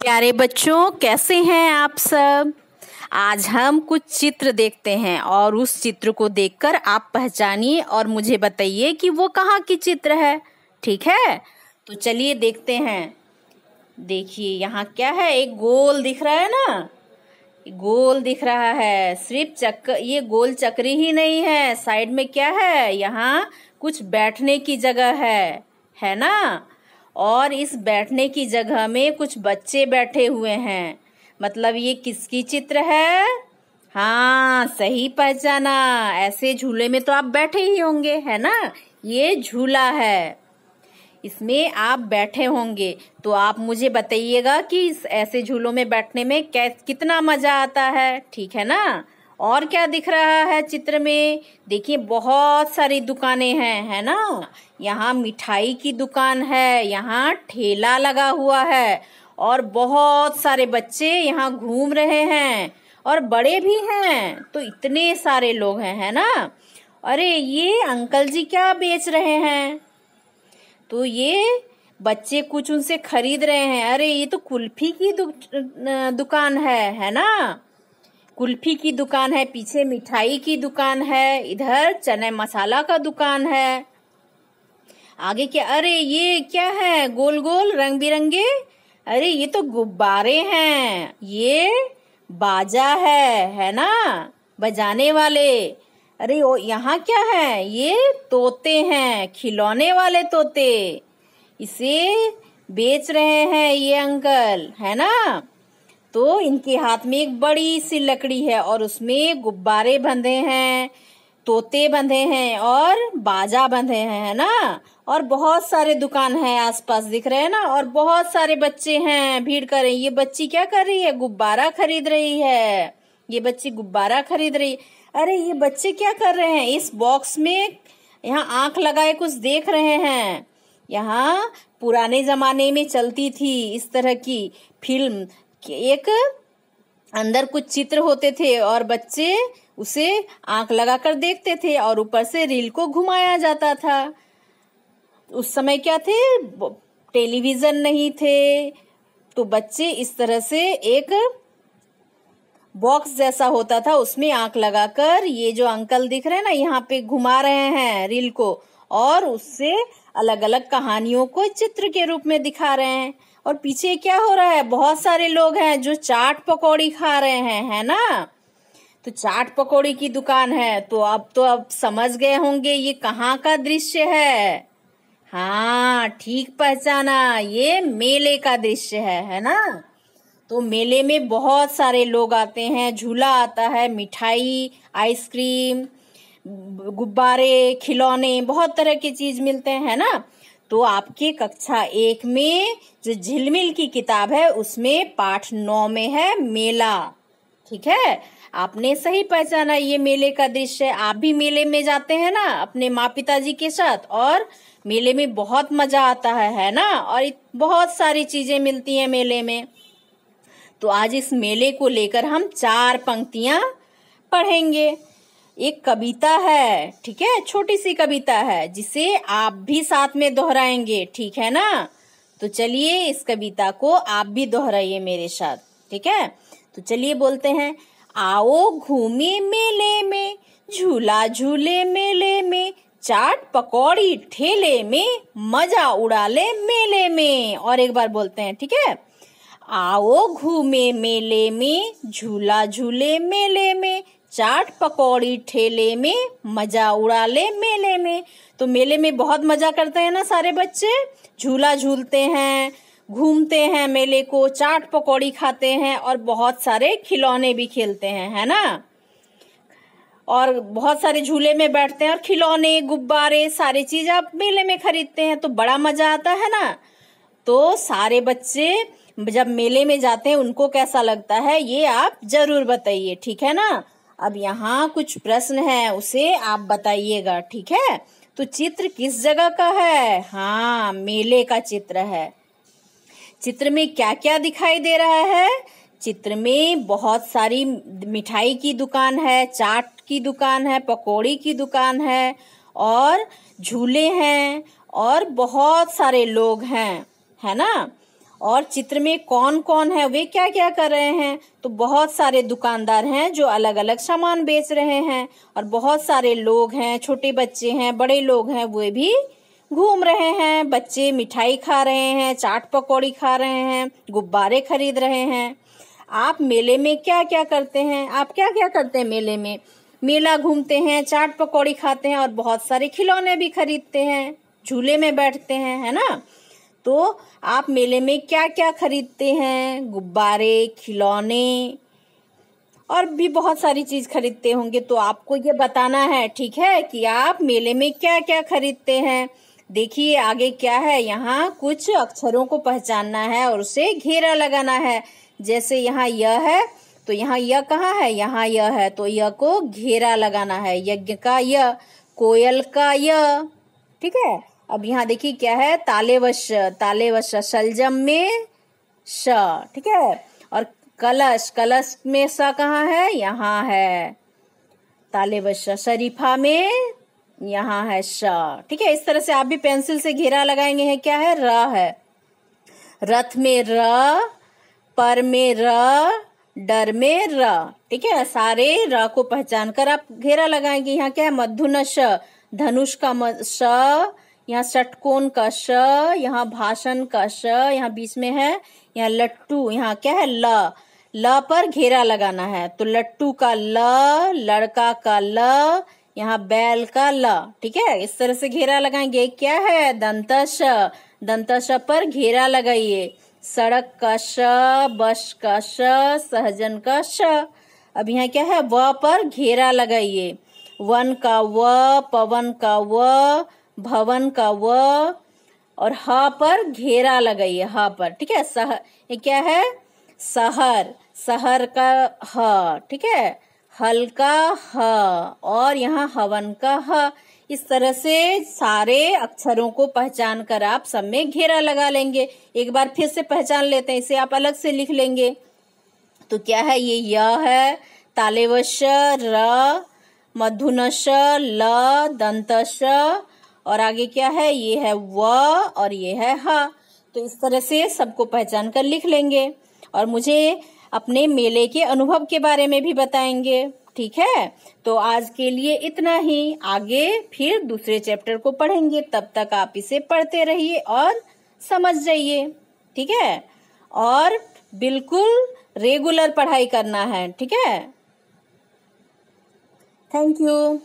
प्यारे बच्चों, कैसे हैं आप सब। आज हम कुछ चित्र देखते हैं और उस चित्र को देखकर आप पहचानिए और मुझे बताइए कि वो कहाँ की चित्र है। ठीक है, तो चलिए देखते हैं। देखिए यहाँ क्या है, एक गोल दिख रहा है ना, गोल दिख रहा है। सिर्फ चक्कर, ये गोल चक्री ही नहीं है, साइड में क्या है, यहाँ कुछ बैठने की जगह है ना। और इस बैठने की जगह में कुछ बच्चे बैठे हुए हैं। मतलब ये किसकी चित्र है? हाँ, सही पहचाना। ऐसे झूले में तो आप बैठे ही होंगे, है ना। ये झूला है, इसमें आप बैठे होंगे। तो आप मुझे बताइएगा कि इस ऐसे झूलों में बैठने में कितना मजा आता है। ठीक है ना। और क्या दिख रहा है चित्र में? देखिए बहुत सारी दुकानें हैं, है ना। यहाँ मिठाई की दुकान है, यहाँ ठेला लगा हुआ है और बहुत सारे बच्चे यहाँ घूम रहे हैं और बड़े भी हैं। तो इतने सारे लोग हैं, है ना। अरे ये अंकल जी क्या बेच रहे हैं? तो ये बच्चे कुछ उनसे खरीद रहे हैं। अरे ये तो कुल्फी की दुकान है ना। कुल्फी की दुकान है, पीछे मिठाई की दुकान है, इधर चने मसाला का दुकान है। आगे क्या? अरे ये क्या है, गोल गोल रंग बिरंगे? अरे ये तो गुब्बारे हैं, ये बाजा है ना, बजाने वाले। अरे यहाँ क्या है, ये तोते हैं, खिलौने वाले तोते। इसे बेच रहे हैं ये अंकल, है ना। तो इनके हाथ में एक बड़ी सी लकड़ी है और उसमें गुब्बारे बंधे हैं, तोते बंधे हैं और बाजा बंधे हैं, है ना। और बहुत सारे दुकान है आसपास दिख रहे हैं ना। और बहुत सारे बच्चे हैं, भीड़ कर रहे हैं। ये बच्ची क्या कर रही है? गुब्बारा खरीद रही है। ये बच्ची गुब्बारा खरीद रही है। अरे ये बच्चे क्या कर रहे हैं? इस बॉक्स में यहाँ आंख लगाए कुछ देख रहे हैं। यहाँ पुराने जमाने में चलती थी इस तरह की फिल्म, एक अंदर कुछ चित्र होते थे और बच्चे उसे आंख लगाकर देखते थे और ऊपर से रील को घुमाया जाता था। उस समय क्या थे, टेलीविजन नहीं थे, तो बच्चे इस तरह से एक बॉक्स जैसा होता था, उसमें आंख लगाकर ये जो अंकल दिख रहे हैं ना, यहाँ पे घुमा रहे हैं रील को और उससे अलग अलग कहानियों को चित्र के रूप में दिखा रहे हैं। और पीछे क्या हो रहा है, बहुत सारे लोग हैं जो चाट पकौड़ी खा रहे हैं, है ना। तो चाट पकौड़ी की दुकान है। तो अब समझ गए होंगे ये कहाँ का दृश्य है। हाँ, ठीक पहचाना, ये मेले का दृश्य है ना। तो मेले में बहुत सारे लोग आते हैं, झूला आता है, मिठाई, आइसक्रीम, गुब्बारे, खिलौने, बहुत तरह की चीज मिलते हैं, है ना। तो आपके कक्षा 1 में जो झिलमिल की किताब है उसमें पाठ 9 में है मेला। ठीक है, आपने सही पहचाना, ये मेले का दृश्य है। आप भी मेले में जाते हैं ना अपने माँ पिताजी के साथ, और मेले में बहुत मजा आता है ना। और बहुत सारी चीजें मिलती हैं मेले में। तो आज इस मेले को लेकर हम 4 पंक्तियां पढ़ेंगे। एक कविता है, ठीक है, छोटी सी कविता है जिसे आप भी साथ में दोहराएंगे, ठीक है ना। तो चलिए इस कविता को आप भी दोहराइए मेरे साथ, ठीक है। तो चलिए बोलते हैं। आओ घूमे मेले में, झूला झूले मेले में, चाट पकौड़ी ठेले में, मजा उड़ा ले मेले में। और एक बार बोलते हैं, ठीक है। आओ घूमे मेले में, झूला झूले मेले में, चाट पकौड़ी ठेले में, मजा उड़ा ले मेले में। तो मेले में बहुत मजा करते हैं ना सारे बच्चे, झूला झूलते हैं, घूमते हैं मेले को, चाट पकौड़ी खाते हैं और बहुत सारे खिलौने भी खेलते हैं, है ना। और बहुत सारे झूले में बैठते हैं और खिलौने, गुब्बारे, सारी चीज आप मेले में खरीदते हैं, तो बड़ा मजा आता है ना। तो सारे बच्चे जब मेले में जाते हैं उनको कैसा लगता है ये आप जरूर बताइए, ठीक है ना। अब यहाँ कुछ प्रश्न है, उसे आप बताइएगा, ठीक है। तो चित्र किस जगह का है? हाँ, मेले का चित्र है। चित्र में क्या क्या दिखाई दे रहा है? चित्र में बहुत सारी मिठाई की दुकान है, चाट की दुकान है, पकौड़ी की दुकान है और झूले हैं और बहुत सारे लोग हैं, है ना। और चित्र में कौन कौन है, वे क्या क्या कर रहे हैं। तो बहुत सारे दुकानदार हैं जो अलग अलग सामान बेच रहे हैं, और बहुत सारे लोग हैं, छोटे बच्चे हैं, बड़े लोग हैं, वे भी घूम रहे हैं। बच्चे मिठाई खा रहे हैं, चाट पकौड़ी खा रहे हैं, गुब्बारे खरीद रहे हैं। आप मेले में क्या क्या करते हैं? आप क्या क्या करते हैं मेले में? मेला घूमते हैं, चाट पकौड़ी खाते हैं, और बहुत सारे खिलौने भी खरीदते हैं, झूले में बैठते हैं, है ना। तो आप मेले में क्या क्या खरीदते हैं? गुब्बारे, खिलौने और भी बहुत सारी चीज खरीदते होंगे। तो आपको ये बताना है, ठीक है, कि आप मेले में क्या क्या खरीदते हैं। देखिए आगे क्या है, यहाँ कुछ अक्षरों को पहचानना है और उसे घेरा लगाना है। जैसे यहाँ यह है, तो यहाँ यह कहाँ है? यहाँ यह है, तो यह को घेरा लगाना है। यज्ञ का य, कोयल का य, ठीक है। अब यहाँ देखिए क्या है, तालेवश, तालेवश शलजम में श, ठीक है। और कलश, कलश में स कहाँ है? यहाँ है। तालेवश शरीफा में यहाँ है श, ठीक है। इस तरह से आप भी पेंसिल से घेरा लगाएंगे। है क्या है? र है। रथ में र, पर में र, डर में र, ठीक है। सारे र को पहचान कर आप घेरा लगाएंगे। यहाँ क्या है? मधुनश, धनुष का श, यहाँ षटकोण का श, यहाँ भाषण का श, यहाँ बीच में है, यहाँ लट्टू, यहाँ क्या है? ल, ल पर घेरा लगाना है। तो लट्टू का ल, लड़का का ल, यहाँ बैल का ल, ठीक है। इस तरह से घेरा लगाएंगे। क्या है? दंतश, दंतश पर घेरा लगाइए। सड़क का श, बस का श, सहजन का श। अब यहाँ क्या है? व पर घेरा लगाइए। वन का व, पवन का व, भवन का व, और ह पर घेरा लगाइए। ह पर, ठीक है। ये क्या है? शहर, शहर का ह, ठीक है। हल का ह, और यहाँ हवन का ह। इस तरह से सारे अक्षरों को पहचान कर आप सब में घेरा लगा लेंगे। एक बार फिर से पहचान लेते हैं, इसे आप अलग से लिख लेंगे। तो क्या है? ये य है, तालेवश र, मधुनश ल, दंतश, और आगे क्या है? ये है व, और ये है ह। तो इस तरह से सबको पहचान कर लिख लेंगे, और मुझे अपने मेले के अनुभव के बारे में भी बताएंगे, ठीक है। तो आज के लिए इतना ही, आगे फिर दूसरे चैप्टर को पढ़ेंगे। तब तक आप इसे पढ़ते रहिए और समझ जाइए, ठीक है। और बिल्कुल रेगुलर पढ़ाई करना है, ठीक है। Thank you.